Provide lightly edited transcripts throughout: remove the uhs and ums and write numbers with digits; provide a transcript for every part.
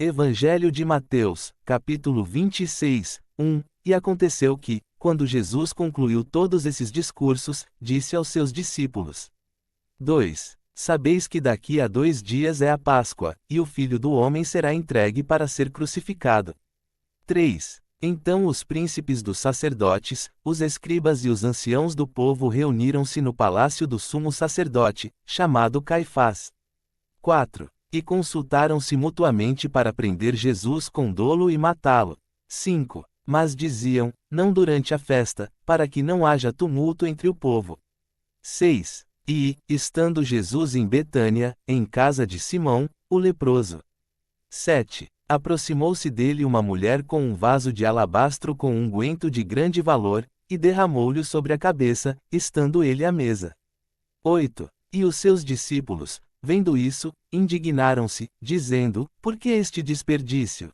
Evangelho de Mateus, capítulo 26, 1. E aconteceu que, quando Jesus concluiu todos esses discursos, disse aos seus discípulos: 2. Sabeis que daqui a 2 dias é a Páscoa, e o Filho do Homem será entregue para ser crucificado. 3. Então os príncipes dos sacerdotes, os escribas e os anciãos do povo reuniram-se no palácio do sumo sacerdote, chamado Caifás. 4. E consultaram-se mutuamente para prender Jesus com dolo e matá-lo. 5. Mas diziam, não durante a festa, para que não haja tumulto entre o povo. 6. E, estando Jesus em Betânia, em casa de Simão, o leproso. 7. Aproximou-se dele uma mulher com um vaso de alabastro com unguento de grande valor, e derramou-lhe sobre a cabeça, estando ele à mesa. 8. E os seus discípulos, vendo isso, indignaram-se, dizendo, por que este desperdício?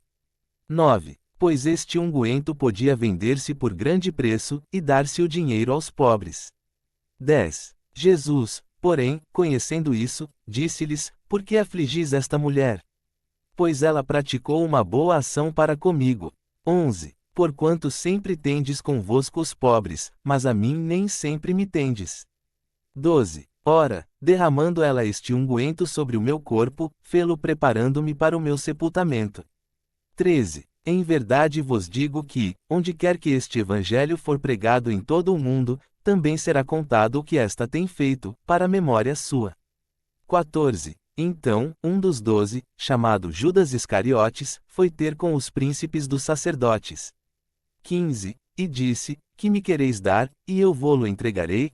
9. Pois este unguento podia vender-se por grande preço, e dar-se o dinheiro aos pobres. 10. Jesus, porém, conhecendo isso, disse-lhes, por que afligis esta mulher? Pois ela praticou uma boa ação para comigo. 11. Porquanto sempre tendes convosco os pobres, mas a mim nem sempre me tendes. 12. Ora, derramando ela este unguento sobre o meu corpo, fê-lo preparando-me para o meu sepultamento. 13. Em verdade vos digo que, onde quer que este evangelho for pregado em todo o mundo, também será contado o que esta tem feito, para a memória sua. 14. Então, um dos 12, chamado Judas Iscariotes, foi ter com os príncipes dos sacerdotes. 15. E disse, que me quereis dar, e eu vô-lo entregarei?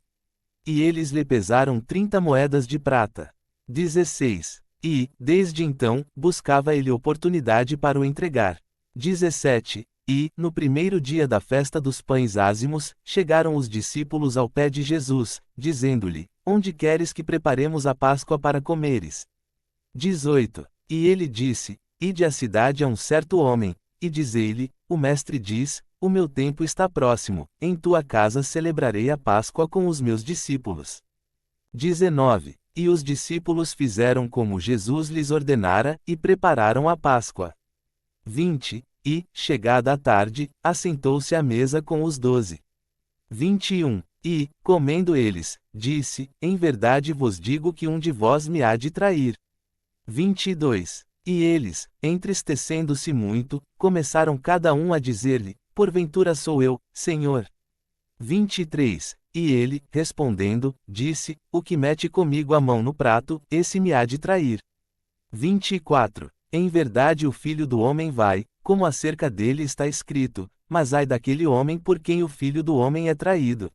E eles lhe pesaram 30 moedas de prata. 16. E, desde então, buscava ele oportunidade para o entregar. 17. E, no primeiro dia da festa dos pães ázimos, chegaram os discípulos ao pé de Jesus, dizendo-lhe, onde queres que preparemos a Páscoa para comeres? 18. E ele disse, ide à cidade a um certo homem, e dizei-lhe, o mestre diz, o meu tempo está próximo, em tua casa celebrarei a Páscoa com os meus discípulos. 19. E os discípulos fizeram como Jesus lhes ordenara, e prepararam a Páscoa. 20. E, chegada a tarde, assentou-se à mesa com os 12. 21. E, comendo eles, disse, em verdade vos digo que um de vós me há de trair. 22. E eles, entristecendo-se muito, começaram cada um a dizer-lhe, porventura sou eu, Senhor. 23. E ele, respondendo, disse, o que mete comigo a mão no prato, esse me há de trair. 24. Em verdade o Filho do Homem vai, como acerca dele está escrito, mas ai daquele homem por quem o Filho do Homem é traído.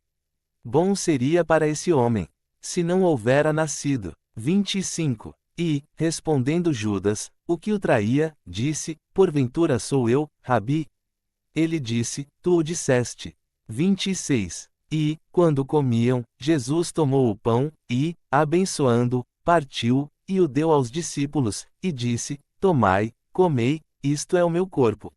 Bom seria para esse homem, se não houvera nascido. 25. E, respondendo Judas, o que o traía, disse, porventura sou eu, Rabi? Ele disse, tu o disseste. 26. E, quando comiam, Jesus tomou o pão, e, abençoando, partiu, e o deu aos discípulos, e disse, tomai, comei, isto é o meu corpo.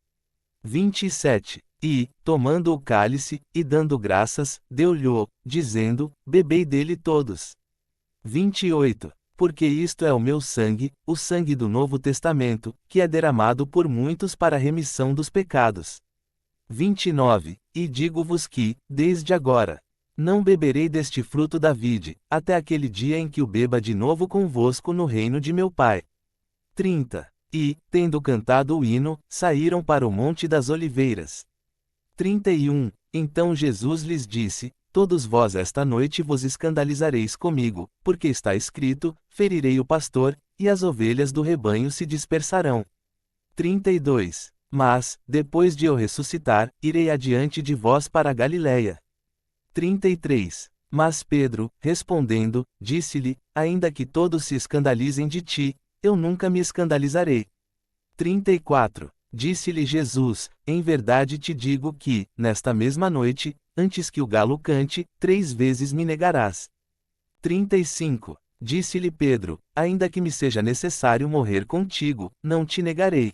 27. E, tomando o cálice, e dando graças, deu-lhe-o, dizendo, bebei dele todos. 28. Porque isto é o meu sangue, o sangue do Novo Testamento, que é derramado por muitos para a remissão dos pecados. 29. E digo-vos que, desde agora, não beberei deste fruto da vide, até aquele dia em que o beba de novo convosco no reino de meu Pai. 30. E, tendo cantado o hino, saíram para o Monte das Oliveiras. 31. Então Jesus lhes disse, todos vós esta noite vos escandalizareis comigo, porque está escrito, ferirei o pastor, e as ovelhas do rebanho se dispersarão. 32. Mas, depois de eu ressuscitar, irei adiante de vós para a Galiléia. 33. Mas Pedro, respondendo, disse-lhe, ainda que todos se escandalizem de ti, eu nunca me escandalizarei. 34. Disse-lhe Jesus, em verdade te digo que, nesta mesma noite, antes que o galo cante, 3 vezes me negarás. 35. Disse-lhe Pedro, ainda que me seja necessário morrer contigo, não te negarei.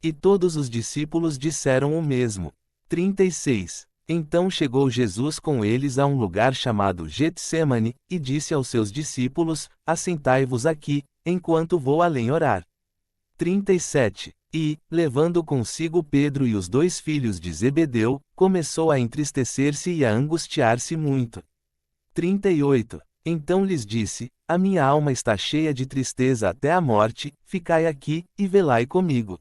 E todos os discípulos disseram o mesmo. 36. Então chegou Jesus com eles a um lugar chamado Getsêmani, e disse aos seus discípulos, assentai-vos aqui, enquanto vou além orar. 37. E, levando consigo Pedro e os 2 filhos de Zebedeu, começou a entristecer-se e a angustiar-se muito. 38. Então lhes disse: A minha alma está cheia de tristeza até a morte, ficai aqui, e velai comigo.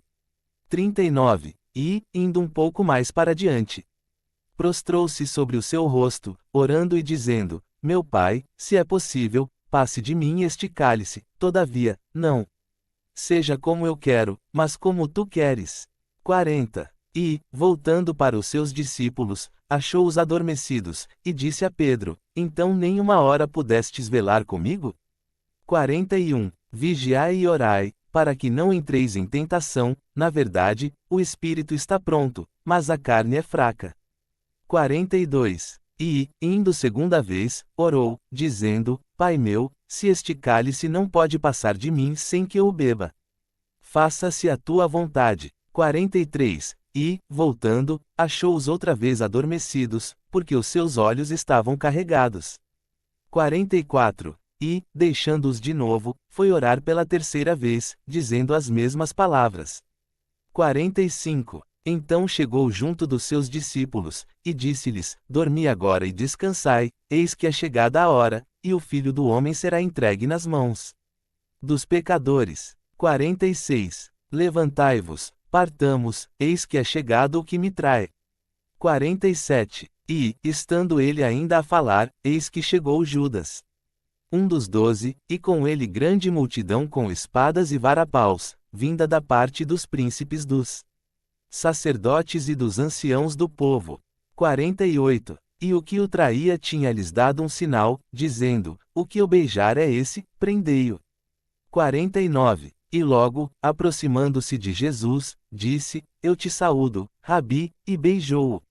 39. E, indo um pouco mais para diante, prostrou-se sobre o seu rosto, orando e dizendo: Meu Pai, se é possível, passe de mim este cálice, todavia, não seja como eu quero, mas como tu queres. 40. E, voltando para os seus discípulos, achou-os adormecidos, e disse a Pedro: Então nem uma hora pudestes velar comigo? 41. Vigiai e orai, para que não entreis em tentação, na verdade, o espírito está pronto, mas a carne é fraca. 42. E, indo segunda vez, orou, dizendo: Pai meu, se este cálice não pode passar de mim sem que eu o beba, faça-se a tua vontade. 43. E, voltando, achou-os outra vez adormecidos, porque os seus olhos estavam carregados. 44. E, deixando-os de novo, foi orar pela terceira vez, dizendo as mesmas palavras. 45. Então chegou junto dos seus discípulos, e disse-lhes: Dormi agora e descansai, eis que é chegada a hora, e o Filho do Homem será entregue nas mãos dos pecadores. 46. Levantai-vos, partamos, eis que é chegado o que me trai. 47. E, estando ele ainda a falar, eis que chegou Judas, um dos 12, e com ele grande multidão com espadas e varapaus, vinda da parte dos príncipes dos sacerdotes e dos anciãos do povo. 48. E o que o traía tinha-lhes dado um sinal, dizendo: O que eu beijar é esse, prendei-o. 49. E logo, aproximando-se de Jesus, disse: Eu te saúdo, Rabi, e beijou-o.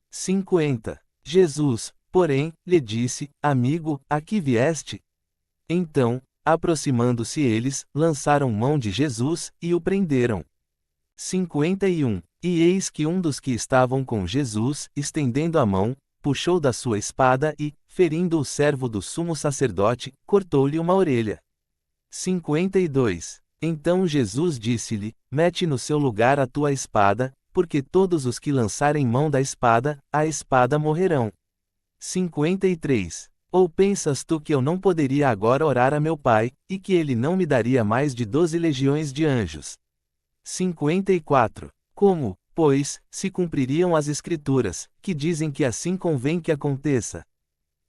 50. Jesus, porém, lhe disse: Amigo, a que vieste? Então, aproximando-se eles, lançaram mão de Jesus, e o prenderam. 51. E eis que um dos que estavam com Jesus, estendendo a mão, puxou da sua espada e, ferindo o servo do sumo sacerdote, cortou-lhe uma orelha. 52. Então Jesus disse-lhe: Mete no seu lugar a tua espada, porque todos os que lançarem mão da espada, a espada morrerão. 53. Ou pensas tu que eu não poderia agora orar a meu Pai, e que ele não me daria mais de 12 legiões de anjos? 54. Como, pois, se cumpririam as Escrituras, que dizem que assim convém que aconteça?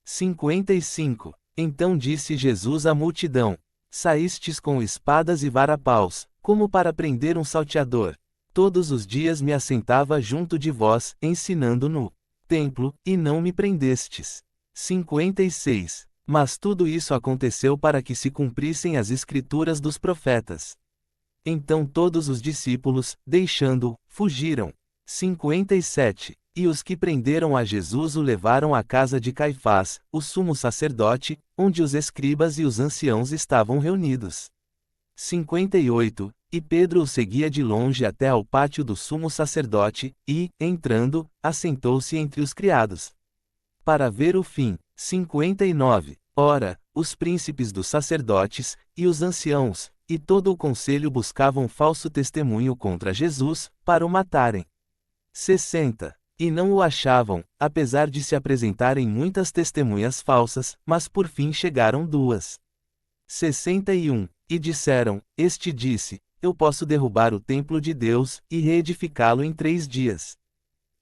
55. Então disse Jesus à multidão: Saístes com espadas e varapaus, como para prender um salteador. Todos os dias me assentava junto de vós, ensinando no templo, e não me prendestes. 56. Mas tudo isso aconteceu para que se cumprissem as Escrituras dos profetas. Então todos os discípulos, deixando-o, fugiram. 57. E os que prenderam a Jesus o levaram à casa de Caifás, o sumo sacerdote, onde os escribas e os anciãos estavam reunidos. 58. E Pedro o seguia de longe até ao pátio do sumo sacerdote, e, entrando, assentou-se entre os criados, para ver o fim. 59. Ora, os príncipes dos sacerdotes, e os anciãos, e todo o conselho buscavam falso testemunho contra Jesus, para o matarem. 60. E não o achavam, apesar de se apresentarem muitas testemunhas falsas, mas por fim chegaram 2. 61. E disseram: Este disse: Eu posso derrubar o templo de Deus, e reedificá-lo em 3 dias.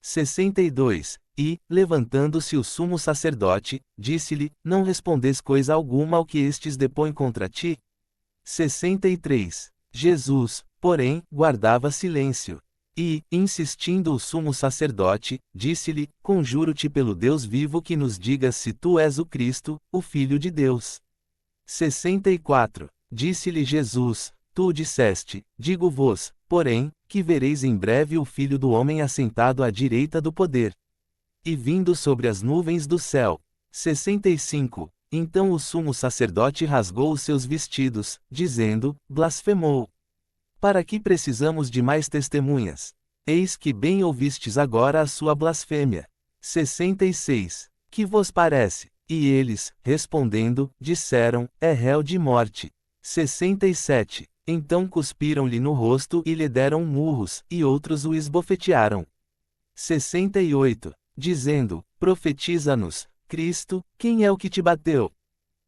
62. E, levantando-se o sumo sacerdote, disse-lhe: Não respondes coisa alguma ao que estes depõem contra ti? 63. Jesus, porém, guardava silêncio. E, insistindo o sumo sacerdote, disse-lhe: Conjuro-te pelo Deus vivo que nos digas se tu és o Cristo, o Filho de Deus. 64. Disse-lhe Jesus: Tu o disseste, digo-vos, porém, que vereis em breve o Filho do Homem assentado à direita do poder, e vindo sobre as nuvens do céu. 65. Então o sumo sacerdote rasgou os seus vestidos, dizendo: Blasfemou. Para que precisamos de mais testemunhas? Eis que bem ouvistes agora a sua blasfêmia. 66. Que vos parece? E eles, respondendo, disseram: É réu de morte. 67. Então cuspiram-lhe no rosto e lhe deram murros, e outros o esbofetearam. 68. Dizendo: Profetiza-nos, Cristo, quem é o que te bateu?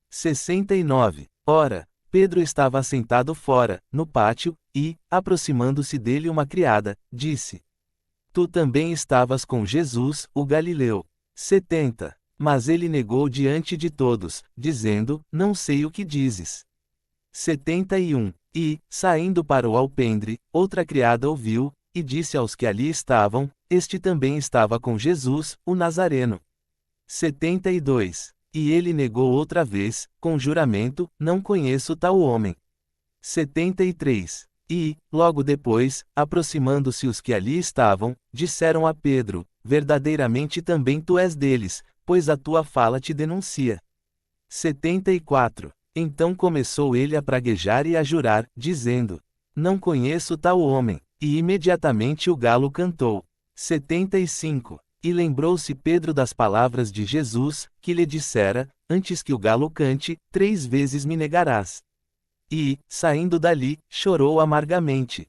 69. Ora, Pedro estava assentado fora, no pátio, e, aproximando-se dele uma criada, disse: Tu também estavas com Jesus, o Galileu. 70. Mas ele negou diante de todos, dizendo: Não sei o que dizes. 71. E, saindo para o alpendre, outra criada ouviu, e disse aos que ali estavam: Este também estava com Jesus, o Nazareno. 72. E ele negou outra vez, com juramento: Não conheço tal homem. 73. E, logo depois, aproximando-se os que ali estavam, disseram a Pedro: Verdadeiramente também tu és deles, pois a tua fala te denuncia. 74. Então começou ele a praguejar e a jurar, dizendo: Não conheço tal homem. E imediatamente o galo cantou. 75. E lembrou-se Pedro das palavras de Jesus, que lhe dissera: Antes que o galo cante, 3 vezes me negarás. E, saindo dali, chorou amargamente.